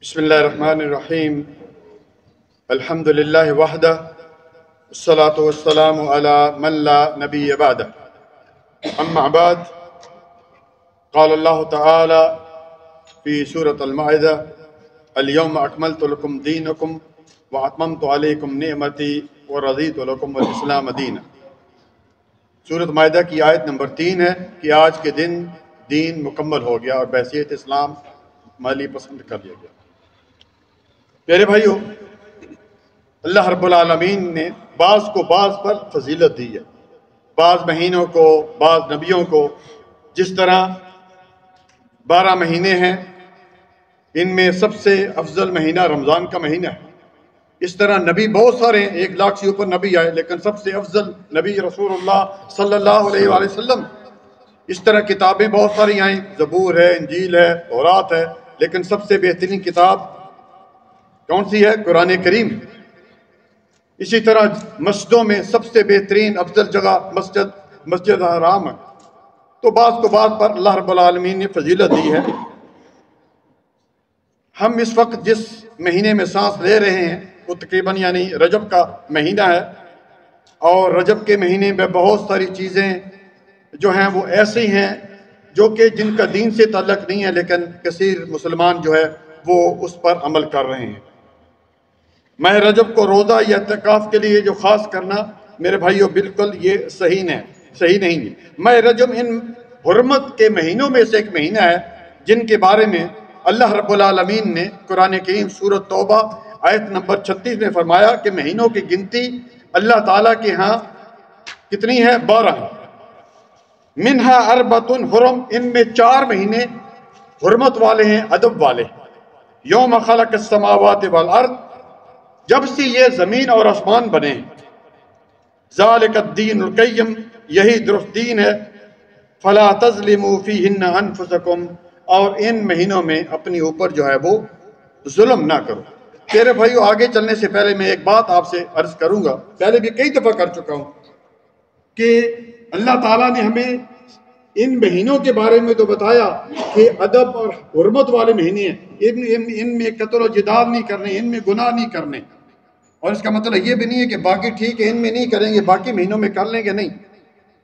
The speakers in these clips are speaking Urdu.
بسم الله الرحمن الرحيم. الحمد لله وحده والصلاة والسلام على من لا نبي بعده. أما بعد، قال الله تعالى في سورة المائدة: اليوم أكملت لكم دينكم وأتممت عليكم نعمتي ورضيت لكم الإسلام دينا۔ سورة مائدہ کی آیت نمبر 3 ہے کہ آج کے دن دین مکمل ہو گیا اور بحیثیت اسلام مالی پسند کر لیا گیا۔ پیارے بھائیو، اللہ رب العالمین نے بعض کو بعض پر فضیلت دی ہے، بعض مہینوں کو، بعض نبیوں کو۔ جس طرح 12 مہینے ہیں، ان میں سب سے افضل مہینہ رمضان کا مہینہ ہے۔ اس طرح نبی بہت سارے ہیں، 1 لاکھ سے اوپر نبی آئے، لیکن سب سے افضل نبی رسول اللہ صلی اللہ علیہ وآلہ وسلم۔ اس طرح کتابیں بہت ساری آئیں، زبور ہے، انجیل ہے، تورات ہے، لیکن سب سے بہترین کتاب کون سی ہے؟ قرآن کریم۔ اسی طرح مسجدوں میں سب سے بہترین افضل جگہ مسجد حرام ہے۔ تو بعض کو بعض پر اللہ رب العالمین نے فضیلت دی ہے۔ ہم اس وقت جس مہینے میں سانس لے رہے ہیں وہ تقریباً یعنی رجب کا مہینہ ہے، اور رجب کے مہینے میں بہت ساری چیزیں جو ہیں وہ ایسی ہیں جو کہ جن کا دین سے تعلق نہیں ہے، لیکن کثیر مسلمان جو ہے وہ اس پر عمل کر رہے ہیں۔ ماہ رجب کو روزہ یا اعتکاف کے لیے جو خاص کرنا، میرے بھائیوں، بالکل یہ صحیح نہیں ہے۔ ماہ رجب ان حرمت کے مہینوں میں سے ایک مہینہ ہے جن کے بارے میں اللہ رب العالمین نے قرآن کریم سورۃ توبہ آیت نمبر 36 میں فرمایا کہ مہینوں کی گنتی اللہ تعالیٰ کے ہاں کتنی ہے؟ 12 ہے۔ منہا اربۃ حرم، ان میں 4 مہینے حرمت والے ہیں، ادب والے۔ یوم خلق السماوات والارض، جب سے یہ زمین اور آسمان بنے۔ ذالک الدین القیم، یہی درست دین ہے۔ فلا تظلموا فیہن انفسکم، اور ان مہینوں میں اپنی اوپر جو ہے وہ ظلم نہ کرو۔ میرے بھائیو، آگے چلنے سے پہلے میں ایک بات آپ سے عرض کروں گا، پہلے بھی کئی دفعہ کر چکا ہوں، کہ اللہ تعالیٰ نے ہمیں ان مہینوں کے بارے میں تو بتایا کہ ادب اور حرمت والے مہینے ہیں، ان میں قتل و جدال نہیں کرنے، ان میں گناہ نہیں کرنے۔ اور اس کا مطلب یہ بھی نہیں ہے کہ باقی ٹھیک ہے ان میں نہیں کریں گے، باقی مہینوں میں کر لیں گے، نہیں۔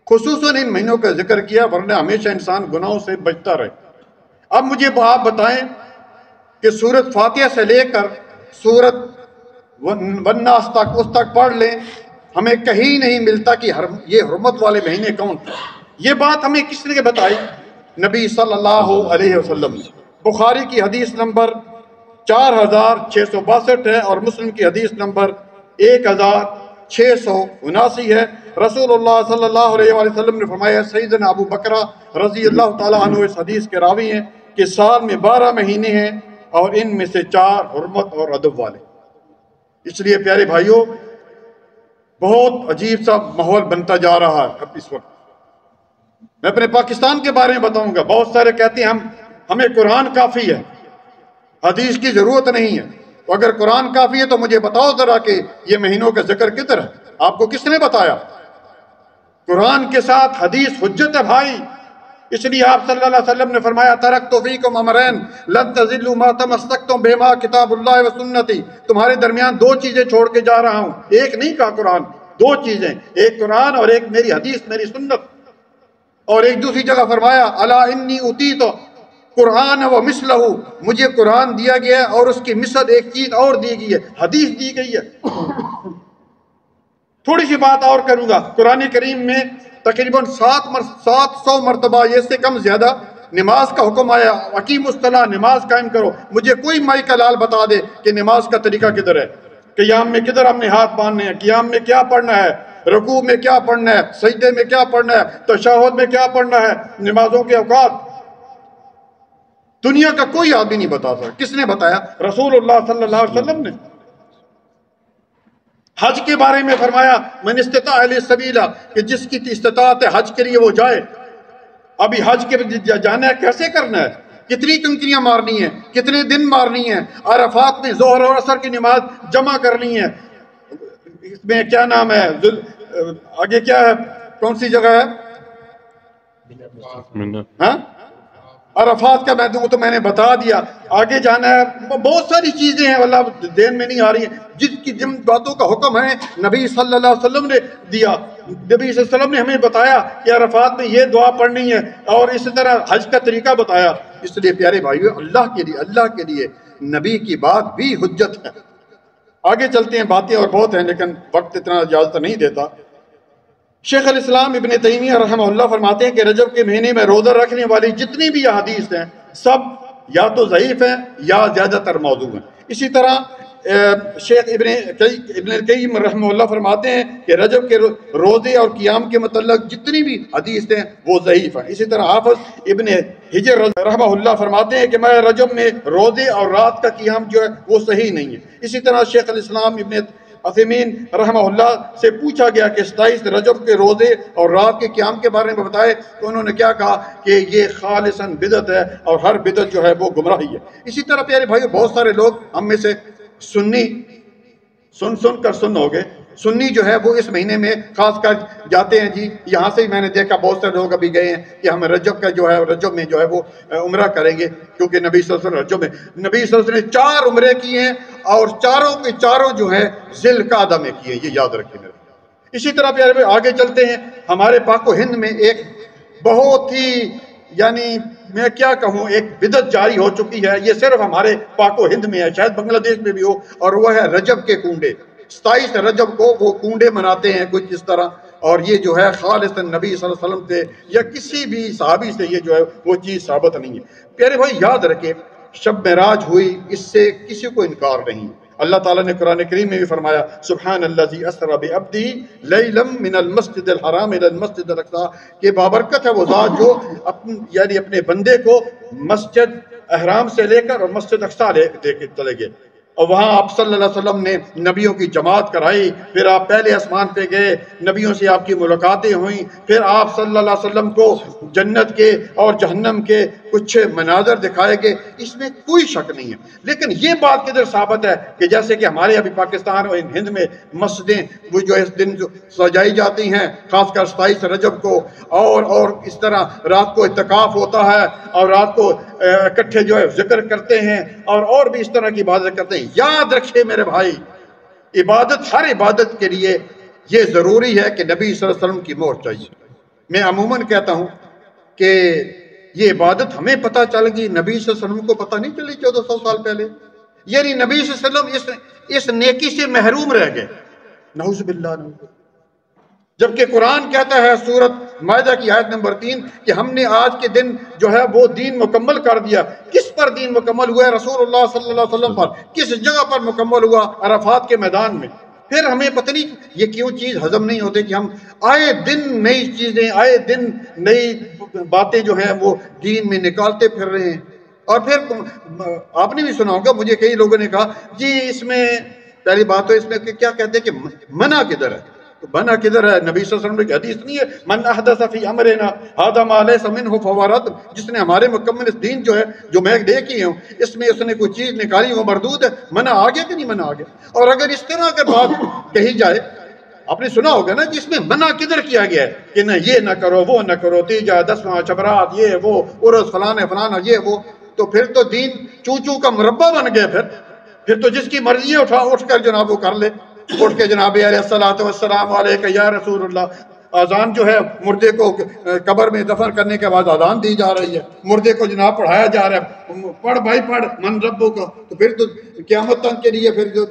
خصوصاً ان مہینوں کا ذکر کیا، ورنہ ہمیشہ انسان گناہوں سے بچتا رہے۔ اب مجھے آپ بتائیں کہ سورۃ فاتحہ سے لے کر سورۃ والناس تک، اس تک پڑھ لیں، ہمیں کہیں نہیں ملتا کہ یہ حرمت والے مہینے کون تھے۔ یہ بات ہمیں کس نے بتائی؟ نبی صلی اللہ علیہ وسلم نے۔ بخاری کی حدیث نمبر 4662 ہے اور مسلم کی حدیث نمبر 1679 ہے۔ رسول اللہ صلی اللہ علیہ وسلم نے فرمایا، سیدنا ابو بکرہ رضی اللہ تعالیٰ عنہ اس حدیث کے راوی ہیں، کہ سال میں 12 مہینے ہیں اور ان میں سے 4 حرمت اور ادب والے۔ اس لیے پیارے بھائیوں، بہت عجیب سا ماحول بنتا جا رہا ہے اب اس وقت۔ میں اپنے پاکستان کے بارے میں بتاؤں گا۔ بہت سارے کہتے ہیں ہمیں قرآن کافی ہے، حدیث کی ضرورت نہیں ہے۔ تو اگر قرآن کافی ہے تو مجھے بتاؤ ذرا کہ یہ مہینوں کا ذکر کدھر ہے؟ آپ کو کس نے بتایا؟ قرآن کے ساتھ حدیث حجت ہے بھائی۔ اس لیے آپ صلی اللہ علیہ وسلم نے فرمایا، ترکت فیکم امرین لن تضلوا ما تمسکتم بہما کتاب اللہ و سنتی، تمہارے درمیان 2 چیزیں چھوڑ کے جا رہا ہوں۔ ایک نہیں کہا قرآن، 2 چیزیں، ایک قرآن اور ایک میری حدیث، میری سنت۔ اور ایک دوسری جگہ فرمایا، الا انی اوتیت قرآن و مثلہ، مجھے قرآن دیا گیا ہے اور اس کی مثل ایک چیز اور دی گئی ہے، حدیث دی گئی ہے۔ تھوڑی سی بات اور کروں گا۔ قرآن کریم میں تقریباً 700 مرتبہ، یہ سے کم زیادہ، نماز کا حکم آیا، اقیم الصلاۃ، نماز قائم کرو۔ مجھے کوئی مائی کا لال بتا دے کہ نماز کا طریقہ کدھر ہے، قیام میں کدھر ہم نے ہاتھ باندھنے ہیں، قیام میں کیا پڑھنا ہے، رکوع میں کیا پڑھنا ہے، سجدے میں کیا پڑھنا ہے، تشہد میں کیا پڑھنا ہے، نمازوں کے اوقات۔ دنیا کا کوئی آدمی نہیں بتا سکتا۔ کس نے بتایا؟ رسول اللہ صلی اللہ علیہ وسلم نے۔ حج کے بارے میں فرمایا، من استطاع الیہ سبیلا، کہ جس کی استطاعت ہے حج کے لیے وہ جائے۔ ابھی حج کے جانا ہے، کیسے کرنا ہے، کتنی کنکریاں مارنی ہیں، کتنے دن مارنی ہیں، عرفات میں ظہر اور عصر کی نماز جمع کرنی ہے۔ اس میں کیا نام ہے، آگے کیا ہے، کون سی جگہ ہے؟ ہاں، عرفات کا تو میں نے بتا دیا، آگے جانا ہے، بہت ساری چیزیں ہیں اللہ ذہن میں نہیں آ رہی ہیں، جن باتوں کا حکم ہے نبی صلی اللہ علیہ وسلم نے دیا، نبی صلی اللہ علیہ وسلم نے ہمیں بتایا کہ عرفات میں یہ دعا پڑھنی ہے، اور اسی طرح حج کا طریقہ بتایا۔ اس لیے پیارے بھائیو، اللہ کے لیے نبی کی بات بھی حجت ہے۔ آگے چلتے ہیں، باتیں اور بہت ہیں لیکن وقت اتنا اجازت نہیں دیتا۔ شیخ الاسلام ابن تیمیہ رحمہ اللہ فرماتے ہیں کہ رجب کے مہینے میں روزہ رکھنے والی جتنی بھی احادیث ہیں سب یا تو ضعیف ہیں یا زیادہ تر موضوع ہیں۔ اسی طرح شیخ ابن القیم رحمہ اللہ فرماتے ہیں کہ رجب کے روزے اور قیام کے متعلق جتنی بھی حدیث ہیں وہ ضعیف ہیں۔ اسی طرح حافظ ابن حجر رحمہ اللہ فرماتے ہیں کہ میں رجب میں روزے اور رات کا قیام جو ہے وہ صحیح نہیں ہے۔ اسی طرح شیخ الاسلام ابن عثیمین رحمہ اللہ سے پوچھا گیا کہ 27 رجب کے روزے اور رات کے قیام کے بارے میں بتائے، تو انہوں نے کیا کہا کہ یہ خالصاً بدعت ہے، اور ہر بدعت جو ہے وہ گمراہی ہے۔ اسی طرح پیارے بھائیو، بہت سارے لوگ ہم میں سے سنی سن کر سن ہو گئے، سنی جو ہے وہ اس مہینے میں خاص کر جاتے ہیں، جی یہاں سے ہی میں نے دیکھا بہت سے لوگ ابھی گئے ہیں کہ ہم رجب میں جو ہے وہ عمرہ کریں گے، کیونکہ نبی صلی اللہ علیہ وسلم رجب میں نبی صلی اللہ علیہ وسلم نے 4 عمرے کیے ہیں، اور چاروں کے چاروں جو ہیں ذی القعدہ میں کیے ہیں، یہ یاد رکھیں میرے۔ اسی طرح پیارے آگے چلتے ہیں، ہمارے پاک و ہند میں ایک بہت ہی یعنی میں کیا کہوں ایک بدعت جاری ہو چکی ہے، یہ صرف ہمارے پاک و ہند میں ہے، شاید بنگلہ دیش میں بھی ہو، اور وہ ہے رجب کے کنڈے۔ 27 رجب کو وہ کنڈے مناتے ہیں کچھ اس طرح، اور یہ جو ہے خالصاً نبی صلی اللہ علیہ وسلم سے یا کسی بھی صحابی سے یہ جو ہے وہ چیز ثابت نہیں ہے۔ پیارے بھائی یاد رکھیں، شب معراج ہوئی، اس سے کسی کو انکار نہیں۔ اللہ تعالیٰ نے قرآن کریم میں بھی فرمایا سبحان الذی اسری بعبدہ لیلا من المسجد الحرام الى المسجد الاقصی، کہ بابرکت ہے وہ ذات جو یعنی اپنے بندے کو مسجد احرام سے لے کر اور مسجد اقصی لے کے چلے گئے، اور وہاں آپ صلی اللہ علیہ وسلم نے نبیوں کی جماعت کرائی، پھر آپ پہلے آسمان پہ گئے، نبیوں سے آپ کی ملاقاتیں ہوئیں، پھر آپ صلی اللہ علیہ وسلم کو جنت کے اور جہنم کے کچھ مناظر دکھائے گئے، اس میں کوئی شک نہیں ہے۔ لیکن یہ بات کدھر ثابت ہے کہ جیسے کہ ہمارے ابھی پاکستان اور ہند میں مسجدیں وہ جو اس دن سجائی جاتی ہیں، خاص کر 27 رجب کو، اور اس طرح رات کو اعتکاف ہوتا ہے، اور رات کو اکٹھے جو ہے ذکر کرتے ہیں، اور بھی اس طرح کی عبادت کرتے ہیں۔ یاد رکھے میرے بھائی، عبادت ہر عبادت کے لیے یہ ضروری ہے کہ نبی صلی اللہ علیہ وسلم کی مہر چاہیے۔ میں عموماً کہتا ہوں کہ یہ عبادت ہمیں پتہ چل گئی، نبی صلی اللہ علیہ وسلم کو پتہ نہیں چلی 1400 سال پہلے، یعنی نبی صلی اللہ علیہ وسلم اس نیکی سے محروم رہ گئے، نعوذ باللہ۔ جبکہ قرآن کہتا ہے سورۃ مائدہ کی آیت نمبر 3 کہ ہم نے آج کے دن جو ہے وہ دین مکمل کر دیا۔ کس پر دین مکمل ہوا ہے؟ رسول اللہ صلی اللہ علیہ وسلم پر۔ کس جگہ پر مکمل ہوا؟ عرفات کے میدان میں۔ پھر ہمیں پتہ نہیں یہ کیوں چیز ہضم نہیں ہوتی کہ ہم آئے دن نئی چیزیں، آئے دن نئی باتیں جو ہیں وہ دین میں نکالتے پھر رہے ہیں۔ اور پھر آپ نے بھی سنا ہوگا، مجھے کئی لوگوں نے کہا جی اس میں پہلی بات تو اس میں کیا کہتے ہیں کہ منع کدھر ہے؟ تو منع کدھر ہے؟ نبی صلی اللہ علیہ وسلم کی حدیث نہیں ہے من احدث فی امرنا ھذا ما لیس منہ فہو رد، جس نے ہمارے مکمل اس دین جو ہے جو میں دیکھ کی ہوں اس میں اس نے کوئی چیز نکالی وہ مردود ہے۔ منع آ گیا کہ نہیں منع آ گیا؟ اور اگر اس طرح اگر بات کہی جائے، آپ نے سنا ہوگا نا کہ اس میں منع کدھر کیا گیا ہے کہ نہ یہ نہ کرو، وہ نہ کرو، تیجا دسواں چبرات، یہ وہ عرس فلانا فلانا یہ وہ، تو پھر تو دین چوچو کا مربع بن گیا۔ پھر تو جس کی مرضی ہے اٹھ کر جناب وہ کر لے، اٹھ کے جناب علیہ الصلوۃ والسلام علیک یا رسول اللہ، اذان جو ہے مردے کو قبر میں دفن کرنے کے بعد اذان دی جا رہی ہے، مردے کو جناب پڑھایا جا رہا ہے، پڑھ بھائی پڑھ من ربو کا، تو پھر تو قیامت تک کے لیے پھر جو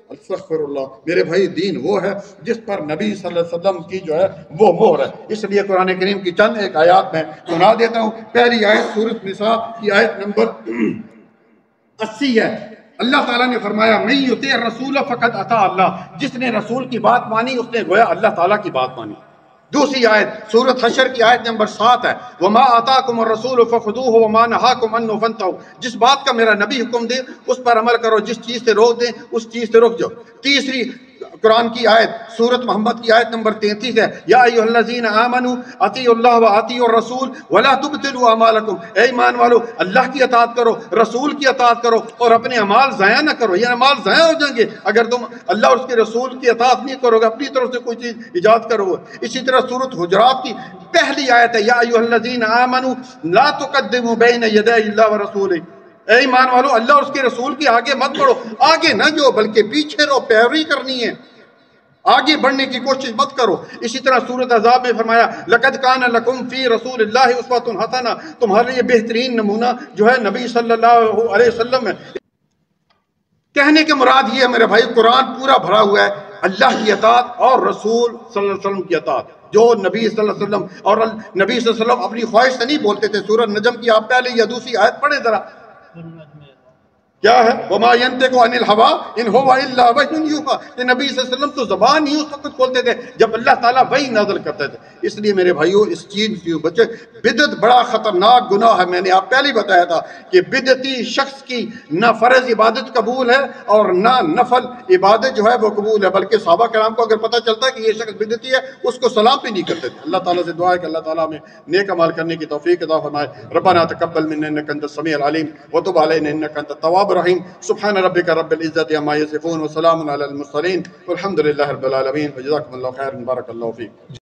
استغفر اللہ میرے بھائی دین وہ ہے جس پر نبی صلی اللہ علیہ وسلم کی جو ہے وہ مہر ہے۔ اس لیے قرآن کریم کی چند ایک آیات میں سنا دیتا ہوں۔ پہلی آیت سورۃ نساء کی آیت نمبر 80 ہے۔ اللہ تعالیٰ نے فرمایا من یطیع الرسول فقد اطاع اللہ، جس نے رسول کی بات مانی اس نے گویا اللہ تعالیٰ کی بات مانی۔ دوسری آیت سورۃ حشر کی آیت نمبر 7 ہے وما آتاکم الرسول فخذوہ وما نہاکم عنہ فانتہوا، جس بات کا میرا نبی حکم دے اس پر عمل کرو، جس چیز سے روک دیں اس چیز سے رک جاؤ۔ تیسری قرآن کی آیت سورت محمد کی آیت نمبر 33 ہے، یا ایھا الذین آمنوا اطیعوا اللہ واطیعوا الرسول ولا تبطلوا اعمالکم، اے ایمان والو اللہ کی اطاعت کرو، رسول کی اطاعت کرو اور اپنے اعمال ضائع نہ کرو، یہ اعمال ضائع ہو جائیں گے اگر تم اللہ اور اس کے رسول کی اطاعت نہیں کرو گے، اپنی طرف سے کوئی چیز ایجاد کرو گے۔ اسی طرح سورت حجرات کی پہلی آیت ہے، یا ایھا الذین آمنوا لا تقدموا بین یدی اللہ ورسولہ، اے ایمان والو اللہ اور اس کے رسول کی آگے مت بڑھو، آگے نہ جو بلکہ پیچھے رہو، پیروی کرنی ہے، آگے بڑھنے کی کوشش مت کرو۔ اسی طرح سورۃ احزاب میں فرمایا لقد کان لکم فی رسول اللہ اسوۃ حسنہ، تمہارے لیے بہترین نمونہ جو ہے نبی صلی اللہ علیہ وسلم ہے۔ کہنے کے مراد یہ ہے میرے بھائی، قرآن پورا بھرا ہوا ہے اللہ کی اطاعت اور رسول صلی اللہ علیہ وسلم کی اطاعت، جو نبی صلی اللہ علیہ وسلم اور نبی صلی اللہ علیہ وسلم اپنی خواہش سے نہیں بولتے تھے۔ سورۃ نجم کی آپ پہلے یا دوسری آیت پڑھیں ذرا، کیا ہے؟ وَمَا يَنْتِقُ عَنِ الْهَوَىٰ إِنْ هُوَ إِلَّا وَحْيٌ يُوحَىٰ، کہ نبی صلی اللہ علیہ وسلم تو زبان ہی اس وقت کھولتے تھے جب اللہ تعالیٰ وحی نازل کرتے تھے۔ اس لیے میرے بھائیو اس چیز سے بچے، بدعت بڑا خطرناک گناہ ہے۔ میں نے آپ پہلے بتایا تھا کہ بدعتی شخص کی نہ فرض عبادت قبول ہے اور نہ نفل عبادت جو ہے وہ قبول ہے، بلکہ صحابہ کرام کو اگر پتہ چلتا ہے کہ یہ شخص بدعتی ہے اس کو سلام بھی نہیں کرتے تھے۔ اللہ تعالیٰ سے دعا ہے کہ اللہ تعالیٰ ہمیں نیک عمل کرنے کی توفیق عطا فرمائے۔ ربنا تقبل منا انک انت السمیع العلیم وتب علینا انک انت التواب الرحیم۔ سبحان ربک رب العزت عما یصفون وسلام علی المرسلین والحمد للہ رب العالمین۔ وجزاکم اللہ خیر، بارک اللہ فیک۔